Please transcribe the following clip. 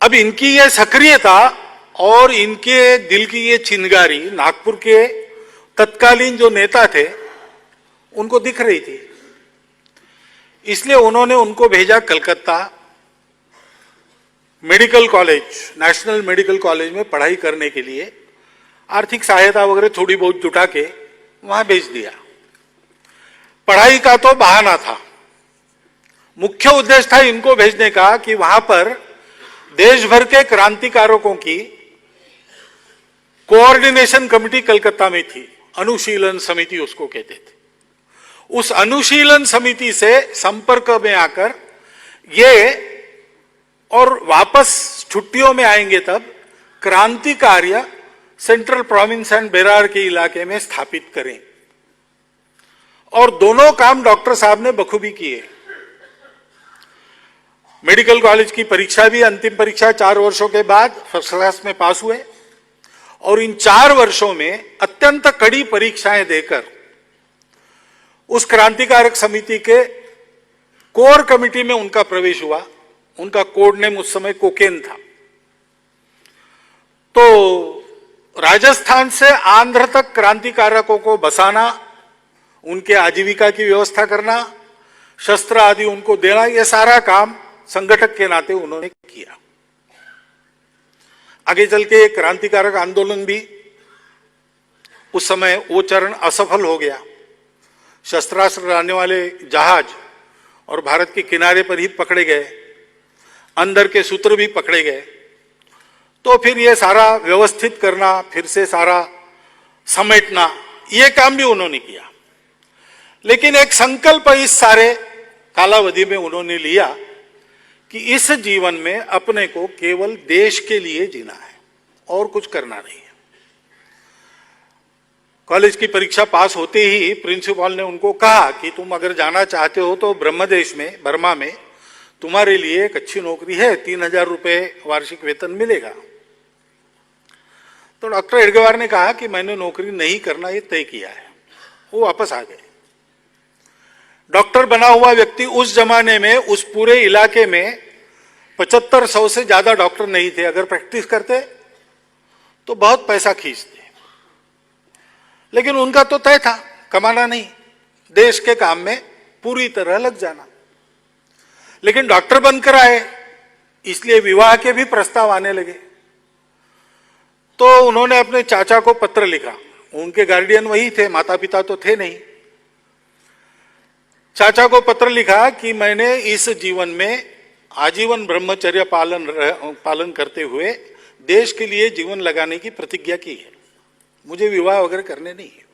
अब इनकी ये सक्रियता और इनके दिल की ये चिंगारी नागपुर के तत्कालीन जो नेता थे उनको दिख रही थी, इसलिए उन्होंने उनको भेजा Calcutta medical college, national medical college में पढ़ाई करने के लिए। आर्थिक सहायता वगैरह थोड़ी बहुत जुटा के वहां भेज दिया। पढ़ाई का तो बहाना था, मुख्य उद्देश्य था इनको भेजने का कि वहां पर देश भर के क्रांतिकारकों की कोऑर्डिनेशन कमेटी कलकत्ता में थी, अनुशीलन समिति उसको कहते थे। उस अनुशीलन समिति से संपर्क में आकर ये और वापस छुट्टियों में आएंगे तब क्रांति कार्य सेंट्रल प्रोविंस एंड बेरार के इलाके में स्थापित करें। और दोनों काम डॉक्टर साहब ने बखूबी किए। मेडिकल कॉलेज की परीक्षा भी, अंतिम परीक्षा 4 वर्षों के बाद फर्स्ट क्लास में पास हुए और इन 4 वर्षों में अत्यंत कड़ी परीक्षाएं देकर उस क्रांतिकारक समिति के कोर कमेटी में उनका प्रवेश हुआ। उनका कोड नेम उस समय कोकेन था। तो राजस्थान से आंध्र तक क्रांतिकारकों को बसाना, उनके आजीविका की व्यवस्था करना, शस्त्र आदि उनको देना, यह सारा काम संगठक के नाते उन्होंने किया। आगे चल के क्रांतिकारक आंदोलन भी उस समय वो चरण असफल हो गया। शस्त्रास्त्र लाने वाले जहाज और भारत के किनारे पर ही पकड़े गए, अंदर के सूत्र भी पकड़े गए। तो फिर ये सारा व्यवस्थित करना, फिर से सारा समेटना, ये काम भी उन्होंने किया। लेकिन एक संकल्प इस सारे कालावधि में उन्होंने लिया कि इस जीवन में अपने को केवल देश के लिए जीना है और कुछ करना नहीं है। कॉलेज की परीक्षा पास होते ही प्रिंसिपल ने उनको कहा कि तुम अगर जाना चाहते हो तो ब्रह्मदेश में, बर्मा में तुम्हारे लिए एक अच्छी नौकरी है, 3000 रुपए वार्षिक वेतन मिलेगा। तो डॉक्टर एडगवार ने कहा कि मैंने नौकरी नहीं करना ये तय किया है। वो वापस आ गए। डॉक्टर बना हुआ व्यक्ति उस जमाने में उस पूरे इलाके में 7500 से ज्यादा डॉक्टर नहीं थे। अगर प्रैक्टिस करते तो बहुत पैसा खींचते, लेकिन उनका तो तय था कमाना नहीं, देश के काम में पूरी तरह लग जाना। लेकिन डॉक्टर बनकर आए, इसलिए विवाह के भी प्रस्ताव आने लगे। तो उन्होंने अपने चाचा को पत्र लिखा। उनके गार्डियन वही थे, माता पिता तो थे नहीं। चाचा को पत्र लिखा कि मैंने इस जीवन में आजीवन ब्रह्मचर्य पालन करते हुए देश के लिए जीवन लगाने की प्रतिज्ञा की है, मुझे विवाह वगैरह करने नहीं है।